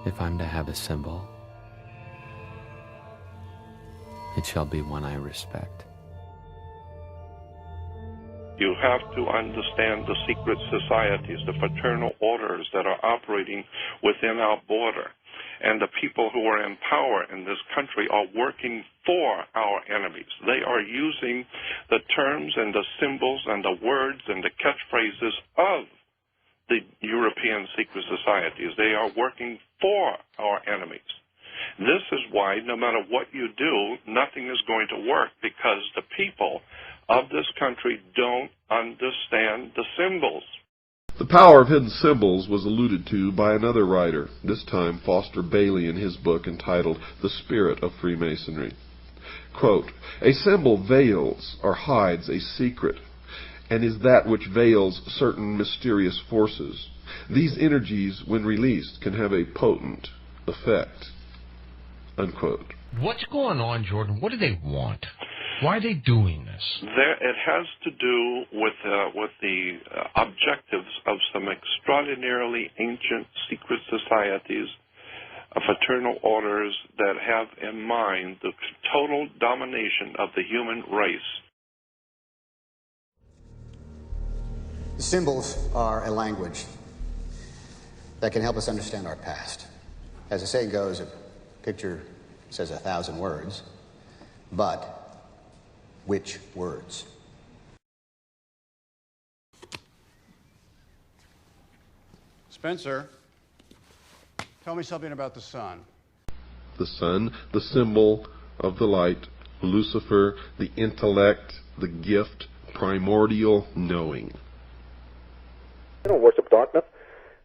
If I'm to have a symbol, it shall be one I respect. You have to understand the secret societies, the fraternal orders that are operating within our border. And the people who are in power in this country are working for our enemies. They are using the terms and the symbols and the words and the catchphrases of the European secret societies. They are working for our enemies. This is why no matter what you do, nothing is going to work, because the people of this country don't understand the symbols. The power of hidden symbols was alluded to by another writer, this time Foster Bailey in his book entitled The Spirit of Freemasonry. Quote, "A symbol veils or hides a secret, and is that which veils certain mysterious forces. These energies, when released, can have a potent effect." Unquote. What's going on, Jordan? What do they want? Why are they doing this? It has to do with the objectives of some extraordinarily ancient secret societies, fraternal orders that have in mind the total domination of the human race. Symbols are a language that can help us understand our past. As the saying goes, a picture says 1,000 words, but which words? Spencer, tell me something about the sun. The sun, the symbol of the light, Lucifer, the intellect, the gift, primordial knowing. They don't worship darkness.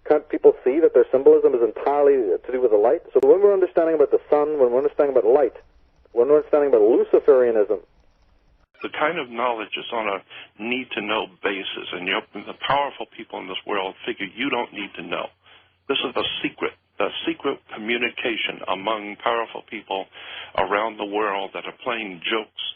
Can't people see that their symbolism is entirely to do with the light? So when we're understanding about the sun, when we're understanding about light, when we're understanding about Luciferianism, the kind of knowledge is on a need-to-know basis, and the powerful people in this world figure you don't need to know. This is the secret communication among powerful people around the world that are playing jokes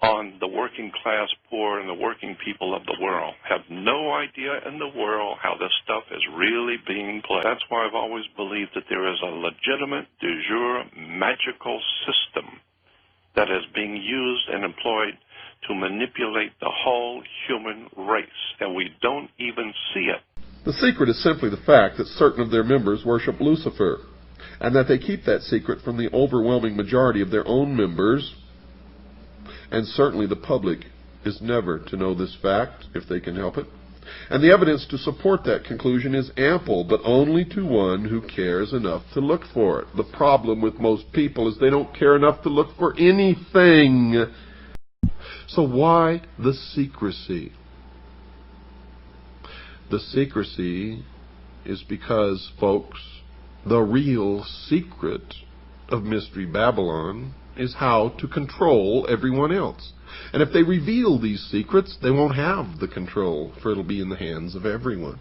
on the working class poor and the working people of the world. Have no idea in the world how this stuff is really being played. That's why I've always believed that there is a legitimate, de jure, magical system that is being used and employed to manipulate the whole human race, and we don't even see it. The secret is simply the fact that certain of their members worship Lucifer, and that they keep that secret from the overwhelming majority of their own members, and certainly the public is never to know this fact if they can help it. And the evidence to support that conclusion is ample, but only to one who cares enough to look for it. The problem with most people is they don't care enough to look for anything. So why the secrecy? The secrecy is because, folks, the real secret of Mystery Babylon is how to control everyone else. And if they reveal these secrets, they won't have the control, for it'll be in the hands of everyone.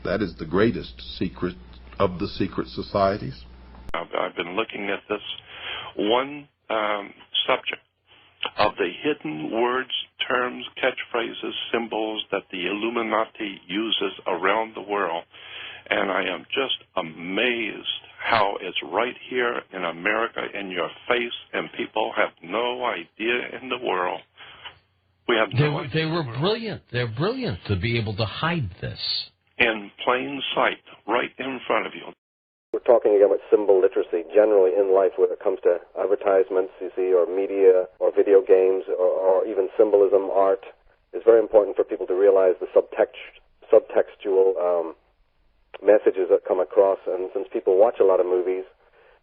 That is the greatest secret of the secret societies. I've been looking at this one subject of the hidden words, terms, catchphrases, symbols that the Illuminati uses around the world, and I am just amazed how it's right here in America in your face, and people have no idea in the world. We have no idea. They were brilliant. They're brilliant to be able to hide this. In plain sight, right in front of you. we're talking again about symbol literacy generally in life when it comes to advertisements, you see, or media, or video games, or even symbolism, art. It's very important for people to realize the subtextual messages that come across. And since people watch a lot of movies,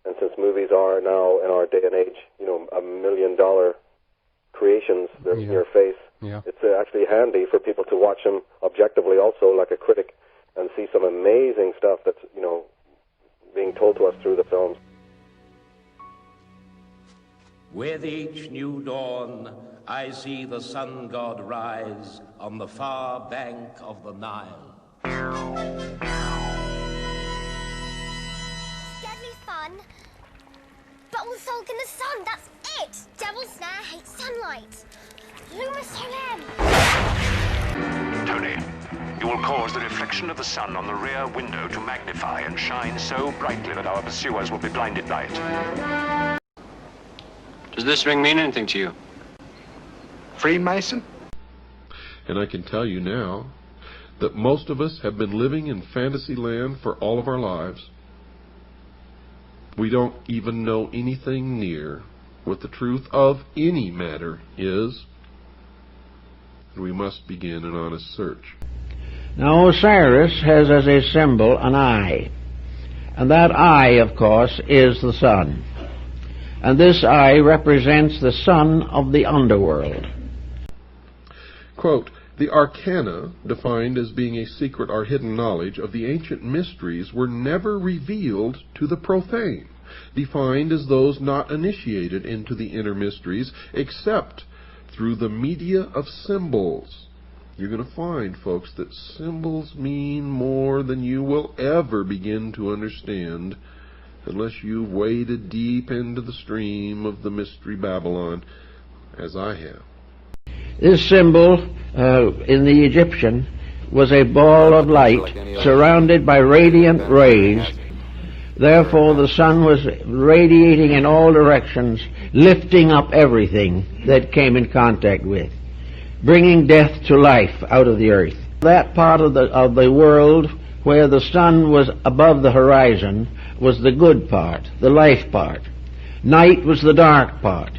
and since movies are now, in our day and age, you know, $1 million creations, they're in your face, it's actually handy for people to watch them objectively also, like a critic, and see some amazing stuff that's, you know, being told to us through the films. With each new dawn, I see the sun god rise on the far bank of the Nile. It's deadly fun, but we'll sulk in the sun, that's it! Devil Snare hates sunlight. Luma Solem! Tony, You will cause the reflection of the sun on the rear window to magnify and shine so brightly that our pursuers will be blinded by it. Does this ring mean anything to you? Freemason? And I can tell you now that most of us have been living in fantasy land for all of our lives. We don't even know anything near what the truth of any matter is, and we must begin an honest search. Now Osiris has as a symbol an eye, and that eye, of course, is the sun. And this eye represents the sun of the underworld. Quote, the arcana, defined as being a secret or hidden knowledge of the ancient mysteries, were never revealed to the profane, defined as those not initiated into the inner mysteries except through the media of symbols. You're going to find, folks, that symbols mean more than you will ever begin to understand unless you've waded deep into the stream of the mystery Babylon, as I have. This symbol in the Egyptian was a ball of light surrounded by radiant rays. Therefore, the sun was radiating in all directions, lifting up everything that came in contact with, bringing death to life out of the earth. That part of the world where the sun was above the horizon was the good part, the life part. Night was the dark part.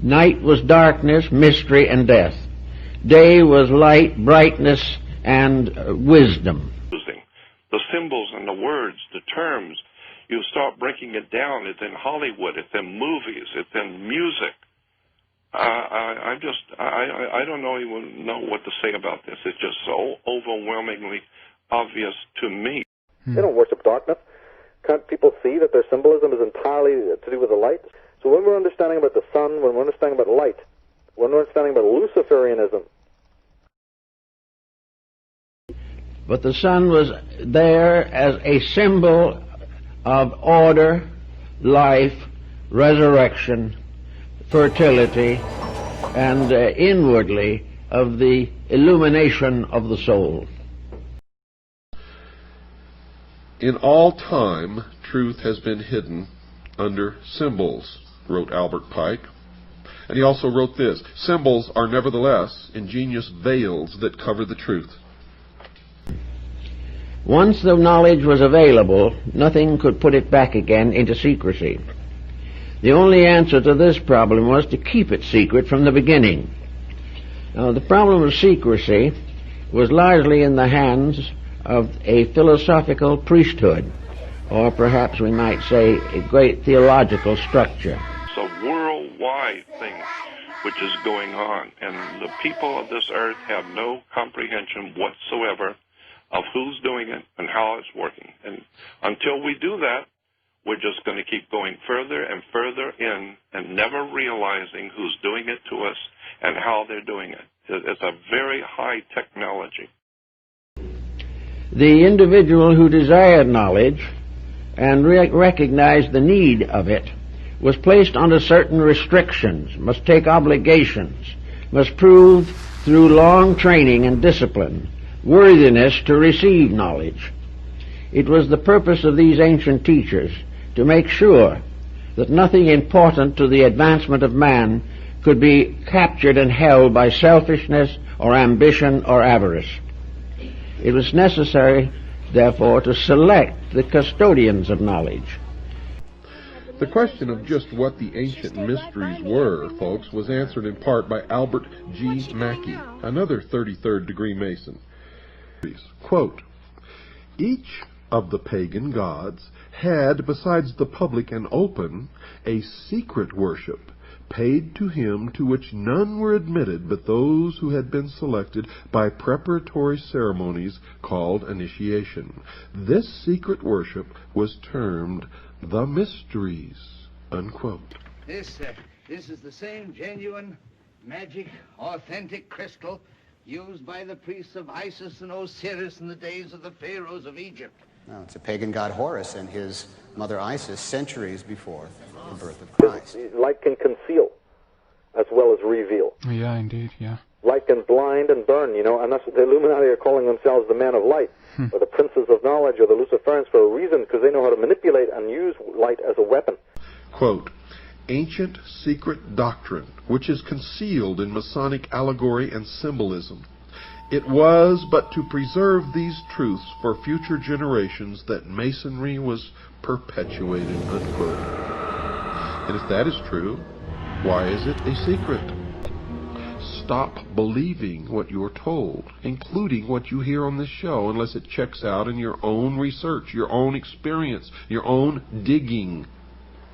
Night was darkness, mystery, and death. Day was light, brightness, and wisdom. The symbols and the words, the terms, you start breaking it down. It's in Hollywood, it's in movies, it's in music. I don't even know what to say about this. It's just so overwhelmingly obvious to me. They don't worship darkness. Can't people see that their symbolism is entirely to do with the light? So when we're understanding about the sun, when we're understanding about light, when we're understanding about Luciferianism. But the sun was there as a symbol of order, life, resurrection, fertility, and inwardly of the illumination of the soul. In all time, truth has been hidden under symbols, wrote Albert Pike. And he also wrote this, symbols are nevertheless ingenious veils that cover the truth. Once the knowledge was available, nothing could put it back again into secrecy. The only answer to this problem was to keep it secret from the beginning. Now, the problem of secrecy was largely in the hands of a philosophical priesthood, or perhaps we might say a great theological structure. It's a worldwide thing which is going on, and the people of this earth have no comprehension whatsoever of who's doing it and how it's working. And until we do that, we're just going to keep going further and further in and never realizing who's doing it to us and how they're doing it. It's a very high technology. The individual who desired knowledge and recognized the need of it was placed under certain restrictions, must take obligations, must prove through long training and discipline worthiness to receive knowledge. It was the purpose of these ancient teachers to make sure that nothing important to the advancement of man could be captured and held by selfishness or ambition or avarice. It was necessary, therefore, to select the custodians of knowledge. The question of just what the ancient mysteries were, folks, was answered in part by Albert G. Mackey, another 33rd degree Mason. Quote, each of the pagan gods had, besides the public and open, a secret worship paid to him to which none were admitted but those who had been selected by preparatory ceremonies called initiation. This secret worship was termed the mysteries, unquote. This is the same genuine, magic, authentic crystal used by the priests of Isis and Osiris in the days of the pharaohs of Egypt. No, it's a pagan god Horus and his mother Isis centuries before the birth of Christ. Light can conceal as well as reveal. Yeah, indeed, yeah. light can blind and burn, you know, and that's what the Illuminati are calling themselves the men of light, or the princes of knowledge, or the Luciferians, for a reason, because they know how to manipulate and use light as a weapon. Quote, ancient secret doctrine, which is concealed in Masonic allegory and symbolism. It was but to preserve these truths for future generations that Masonry was perpetuated, unquote. And if that is true, why is it a secret? Stop believing what you're told, including what you hear on this show, unless it checks out in your own research, your own experience, your own digging.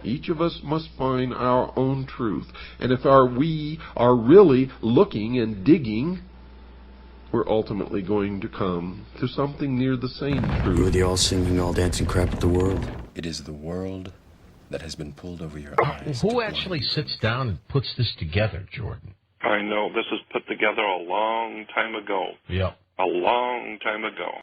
Each of us must find our own truth. And if we are really looking and digging, we're ultimately going to come to something near the same truth. You're the all-singing, all-dancing crap of the world. It is the world that has been pulled over your eyes. Who actually sits down and puts this together, Jordan? I know. This was put together a long time ago. Yeah. A long time ago.